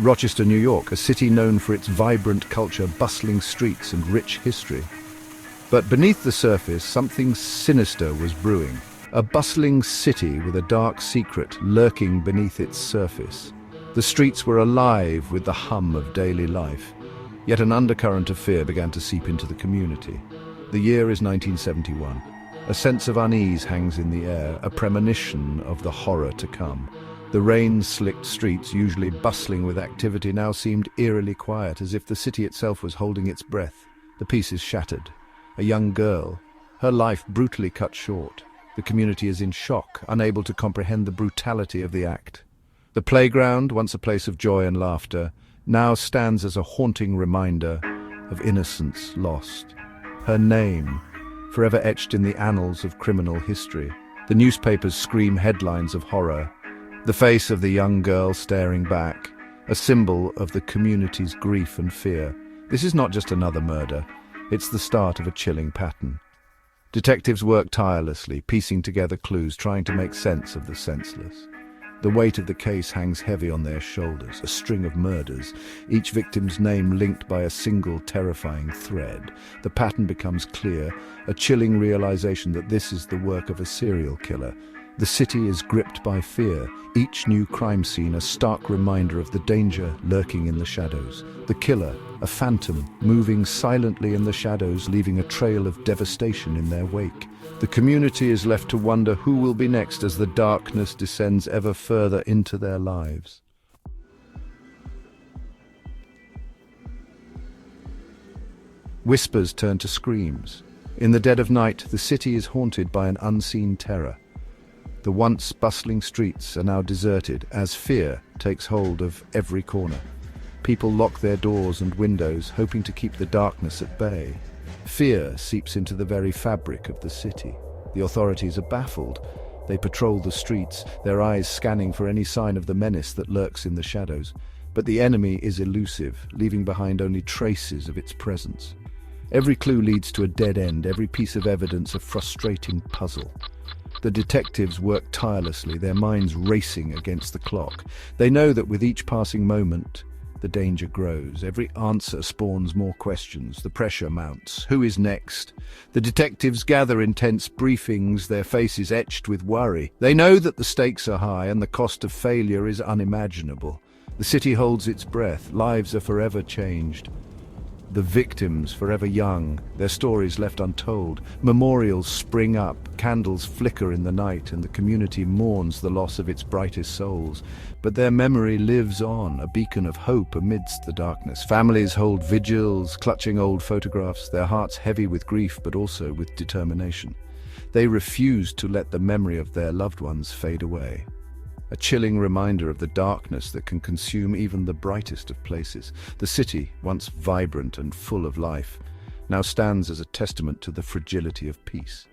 Rochester, New York, a city known for its vibrant culture, bustling streets, and rich history. But beneath the surface, something sinister was brewing. A bustling city with a dark secret lurking beneath its surface. The streets were alive with the hum of daily life. Yet an undercurrent of fear began to seep into the community. The year is 1971. A sense of unease hangs in the air, a premonition of the horror to come. The rain-slicked streets, usually bustling with activity, now seemed eerily quiet, as if the city itself was holding its breath. The peace is shattered. A young girl, her life brutally cut short. The community is in shock, unable to comprehend the brutality of the act. The playground, once a place of joy and laughter, now stands as a haunting reminder of innocence lost. Her name, forever etched in the annals of criminal history. The newspapers scream headlines of horror. The face of the young girl staring back, a symbol of the community's grief and fear. This is not just another murder. It's the start of a chilling pattern. Detectives work tirelessly, piecing together clues, trying to make sense of the senseless. The weight of the case hangs heavy on their shoulders, a string of murders, each victim's name linked by a single terrifying thread. The pattern becomes clear, a chilling realization that this is the work of a serial killer. The city is gripped by fear, each new crime scene a stark reminder of the danger lurking in the shadows. The killer, a phantom, moving silently in the shadows, leaving a trail of devastation in their wake. The community is left to wonder who will be next as the darkness descends ever further into their lives. Whispers turn to screams. In the dead of night, the city is haunted by an unseen terror. The once bustling streets are now deserted as fear takes hold of every corner. People lock their doors and windows, hoping to keep the darkness at bay. Fear seeps into the very fabric of the city. The authorities are baffled. They patrol the streets, their eyes scanning for any sign of the menace that lurks in the shadows. But the enemy is elusive, leaving behind only traces of its presence. Every clue leads to a dead end, every piece of evidence a frustrating puzzle. The detectives work tirelessly, their minds racing against the clock. They know that with each passing moment, the danger grows. Every answer spawns more questions. The pressure mounts. Who is next? The detectives gather intense briefings, their faces etched with worry. They know that the stakes are high and the cost of failure is unimaginable. The city holds its breath. Lives are forever changed. The victims, forever young, their stories left untold. Memorials spring up, candles flicker in the night, and the community mourns the loss of its brightest souls. But their memory lives on, a beacon of hope amidst the darkness. Families hold vigils, clutching old photographs, their hearts heavy with grief but also with determination. They refuse to let the memory of their loved ones fade away. A chilling reminder of the darkness that can consume even the brightest of places. The city, once vibrant and full of life, now stands as a testament to the fragility of peace.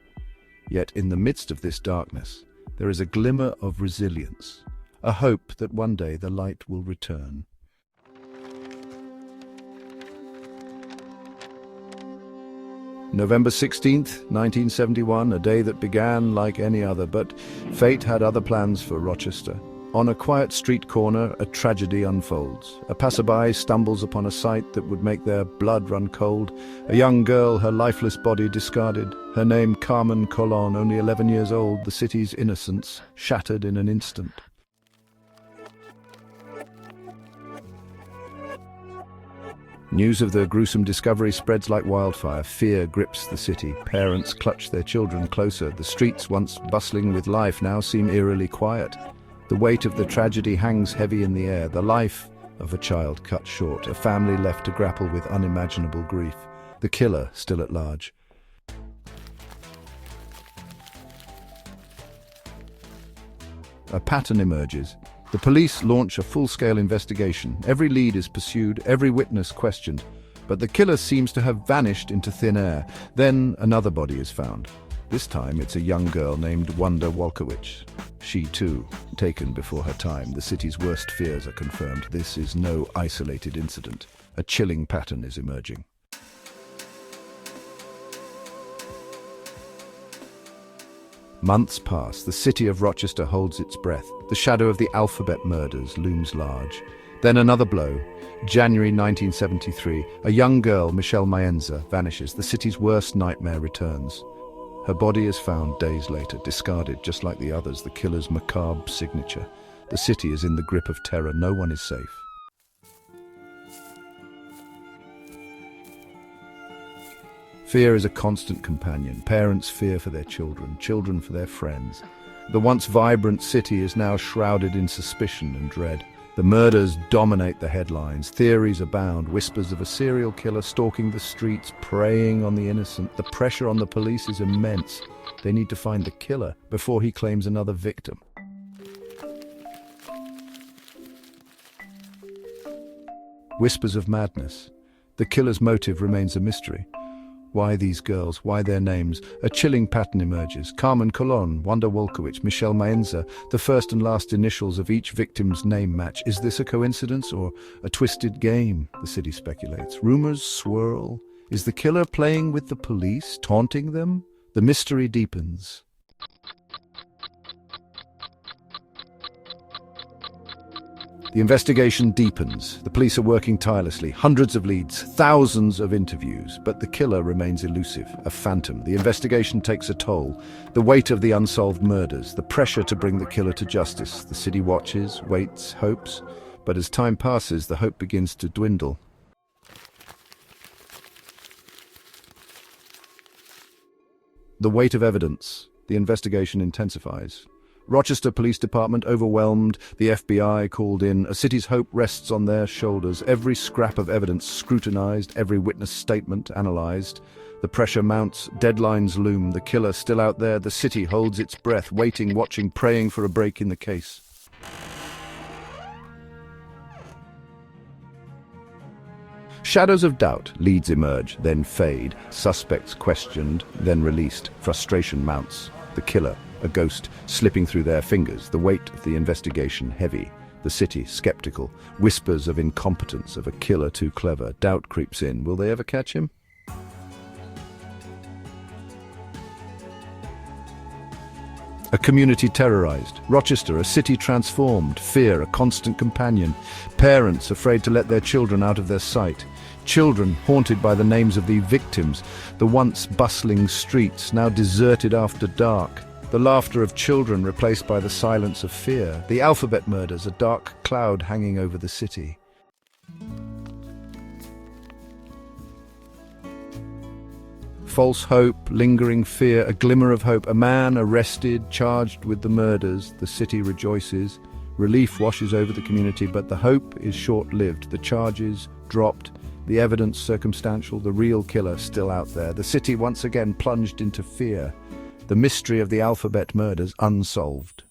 Yet in the midst of this darkness, there is a glimmer of resilience, a hope that one day the light will return. November 16th, 1971, a day that began like any other, but fate had other plans for Rochester. On a quiet street corner, a tragedy unfolds. A passerby stumbles upon a sight that would make their blood run cold. A young girl, her lifeless body discarded. Her name Carmen Colon, only 11 years old, the city's innocence shattered in an instant. News of the gruesome discovery spreads like wildfire. Fear grips the city. Parents clutch their children closer. The streets, once bustling with life, now seem eerily quiet. The weight of the tragedy hangs heavy in the air. The life of a child cut short. A family left to grapple with unimaginable grief. The killer still at large. A pattern emerges. The police launch a full-scale investigation. Every lead is pursued, every witness questioned. But the killer seems to have vanished into thin air. Then another body is found. This time it's a young girl named Wanda Walkowicz. She, too, taken before her time. The city's worst fears are confirmed. This is no isolated incident. A chilling pattern is emerging. Months pass. The city of Rochester holds its breath. The shadow of the alphabet murders looms large. Then another blow. January 1973, a young girl, Michelle Maenza, vanishes. The city's worst nightmare returns. Her body is found days later, discarded just like the others, the killer's macabre signature. The city is in the grip of terror. No one is safe. Fear is a constant companion. Parents fear for their children, children for their friends. The once vibrant city is now shrouded in suspicion and dread. The murders dominate the headlines. Theories abound. Whispers of a serial killer stalking the streets, preying on the innocent. The pressure on the police is immense. They need to find the killer before he claims another victim. Whispers of madness. The killer's motive remains a mystery. Why these girls? Why their names? A chilling pattern emerges. Carmen Colon, Wanda Walkowicz, Michelle Maenza, the first and last initials of each victim's name match. Is this a coincidence or a twisted game? The city speculates. Rumors swirl. Is the killer playing with the police, taunting them? The mystery deepens. The investigation deepens. The police are working tirelessly. Hundreds of leads, thousands of interviews, but the killer remains elusive, a phantom. The investigation takes a toll. The weight of the unsolved murders, the pressure to bring the killer to justice. The city watches, waits, hopes, but as time passes, the hope begins to dwindle. The weight of evidence. The investigation intensifies. Rochester Police Department overwhelmed, the FBI called in. A city's hope rests on their shoulders. Every scrap of evidence scrutinized, every witness statement analyzed. The pressure mounts, deadlines loom, the killer still out there. The city holds its breath, waiting, watching, praying for a break in the case. Shadows of doubt. Leads emerge, then fade. Suspects questioned, then released. Frustration mounts. The killer, a ghost, slipping through their fingers. The weight of the investigation heavy. The city skeptical. Whispers of incompetence, of a killer too clever. Doubt creeps in. Will they ever catch him? A community terrorized. Rochester, a city transformed. Fear, a constant companion. Parents afraid to let their children out of their sight. Children haunted by the names of the victims. The once bustling streets now deserted after dark. The laughter of children replaced by the silence of fear. The alphabet murders, a dark cloud hanging over the city. False hope, lingering fear, a glimmer of hope. A man arrested, charged with the murders. The city rejoices. Relief washes over the community, but the hope is short-lived. The charges dropped, the evidence circumstantial, the real killer still out there. The city once again plunged into fear. The mystery of the alphabet murders unsolved.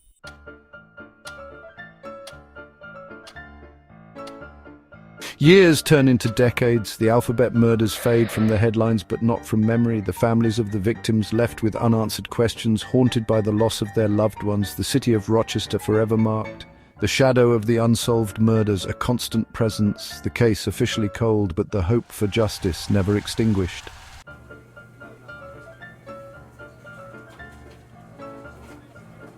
Years turn into decades. The alphabet murders fade from the headlines, but not from memory. The families of the victims left with unanswered questions, haunted by the loss of their loved ones. The city of Rochester forever marked. The shadow of the unsolved murders, a constant presence. The case officially cold, but the hope for justice never extinguished.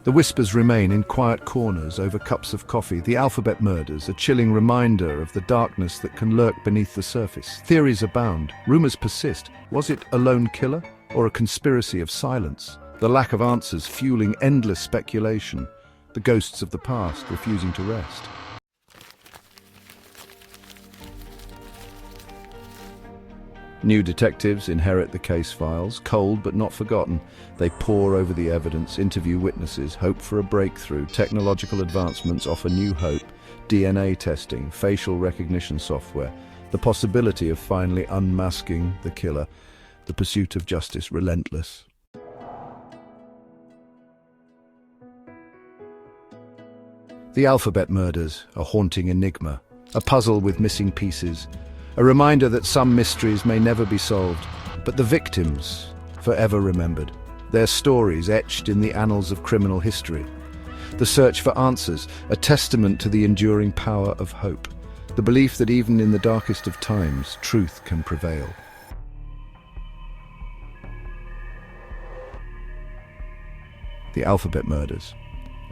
The whispers remain in quiet corners over cups of coffee. The alphabet murders, a chilling reminder of the darkness that can lurk beneath the surface. Theories abound. Rumors persist. Was it a lone killer or a conspiracy of silence? The lack of answers fueling endless speculation. The ghosts of the past refusing to rest. New detectives inherit the case files, cold but not forgotten. They pore over the evidence, interview witnesses, hope for a breakthrough. Technological advancements offer new hope. DNA testing, facial recognition software, the possibility of finally unmasking the killer. The pursuit of justice relentless. The alphabet murders, a haunting enigma, a puzzle with missing pieces. A reminder that some mysteries may never be solved, but the victims forever remembered. Their stories etched in the annals of criminal history. The search for answers, a testament to the enduring power of hope. The belief that even in the darkest of times, truth can prevail. The alphabet murders.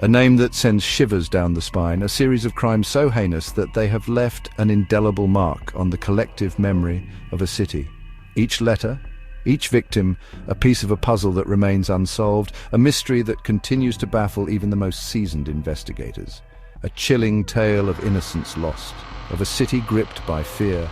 A name that sends shivers down the spine, a series of crimes so heinous that they have left an indelible mark on the collective memory of a city. Each letter, each victim, a piece of a puzzle that remains unsolved, a mystery that continues to baffle even the most seasoned investigators. A chilling tale of innocence lost, of a city gripped by fear,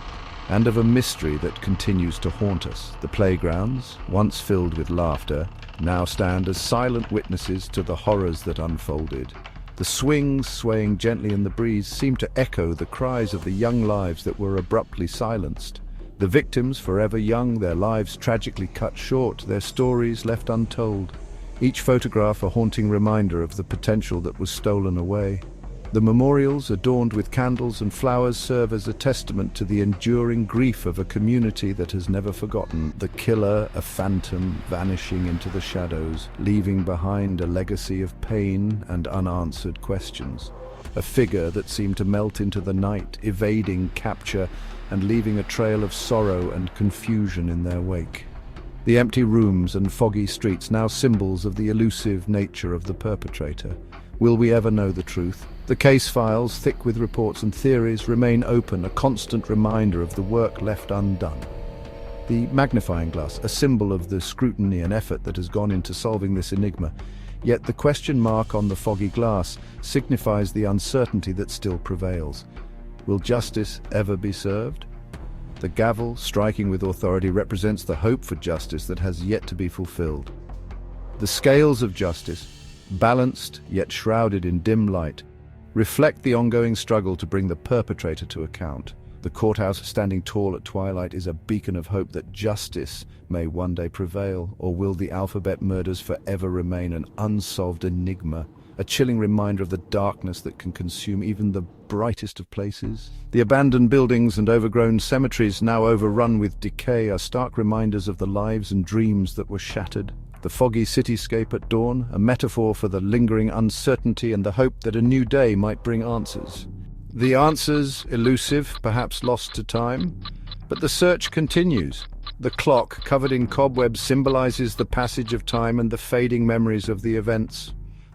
and of a mystery that continues to haunt us. The playgrounds, once filled with laughter, now stand as silent witnesses to the horrors that unfolded. The swings swaying gently in the breeze seem to echo the cries of the young lives that were abruptly silenced. The victims forever young, their lives tragically cut short, their stories left untold. Each photograph a haunting reminder of the potential that was stolen away. The memorials, adorned with candles and flowers, serve as a testament to the enduring grief of a community that has never forgotten. The killer, a phantom, vanishing into the shadows, leaving behind a legacy of pain and unanswered questions. A figure that seemed to melt into the night, evading capture and leaving a trail of sorrow and confusion in their wake. The empty rooms and foggy streets, now symbols of the elusive nature of the perpetrator. Will we ever know the truth? The case files, thick with reports and theories, remain open, a constant reminder of the work left undone. The magnifying glass, a symbol of the scrutiny and effort that has gone into solving this enigma. Yet the question mark on the foggy glass signifies the uncertainty that still prevails. Will justice ever be served? The gavel, striking with authority, represents the hope for justice that has yet to be fulfilled. The scales of justice, balanced yet shrouded in dim light, reflect the ongoing struggle to bring the perpetrator to account. The courthouse, standing tall at twilight, is a beacon of hope that justice may one day prevail. Or will the alphabet murders forever remain an unsolved enigma, a chilling reminder of the darkness that can consume even the brightest of places? The abandoned buildings and overgrown cemeteries, now overrun with decay, are stark reminders of the lives and dreams that were shattered. The foggy cityscape at dawn, a metaphor for the lingering uncertainty and the hope that a new day might bring answers. The answers elusive, perhaps lost to time, but the search continues. The clock, covered in cobwebs, symbolizes the passage of time and the fading memories of the events.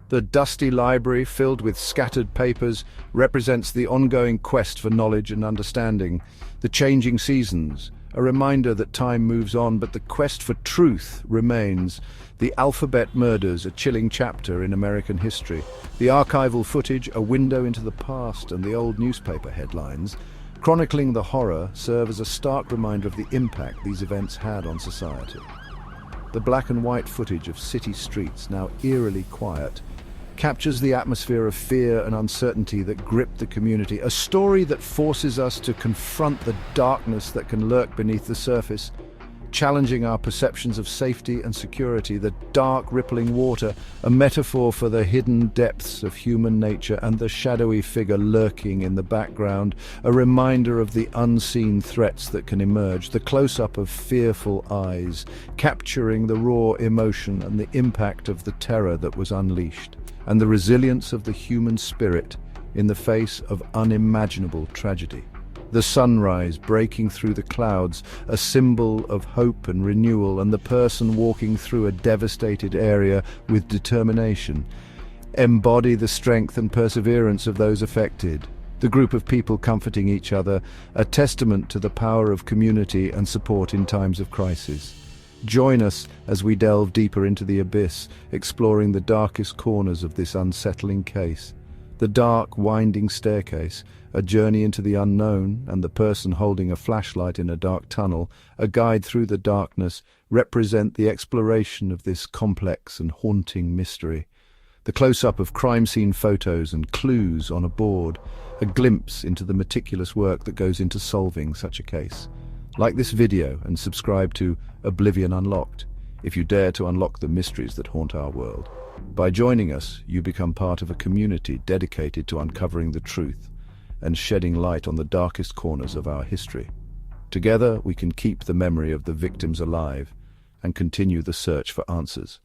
The dusty library, filled with scattered papers, represents the ongoing quest for knowledge and understanding. The changing seasons, a reminder that time moves on, but the quest for truth remains. The alphabet murders, a chilling chapter in American history. The archival footage, a window into the past, and the old newspaper headlines, chronicling the horror, serve as a stark reminder of the impact these events had on society. The black and white footage of city streets, now eerily quiet, captures the atmosphere of fear and uncertainty that gripped the community, a story that forces us to confront the darkness that can lurk beneath the surface, challenging our perceptions of safety and security. The dark, rippling water, a metaphor for the hidden depths of human nature, and the shadowy figure lurking in the background, a reminder of the unseen threats that can emerge. The close-up of fearful eyes, capturing the raw emotion and the impact of the terror that was unleashed, and the resilience of the human spirit in the face of unimaginable tragedy. The sunrise breaking through the clouds, a symbol of hope and renewal, and the person walking through a devastated area with determination embody the strength and perseverance of those affected. The group of people comforting each other, a testament to the power of community and support in times of crisis. Join us as we delve deeper into the abyss, exploring the darkest corners of this unsettling case. The dark, winding staircase, a journey into the unknown, and the person holding a flashlight in a dark tunnel, a guide through the darkness, represent the exploration of this complex and haunting mystery. The close-up of crime scene photos and clues on a board, a glimpse into the meticulous work that goes into solving such a case. Like this video and subscribe to Oblivion Unlocked if you dare to unlock the mysteries that haunt our world. By joining us, you become part of a community dedicated to uncovering the truth and shedding light on the darkest corners of our history. Together, we can keep the memory of the victims alive and continue the search for answers.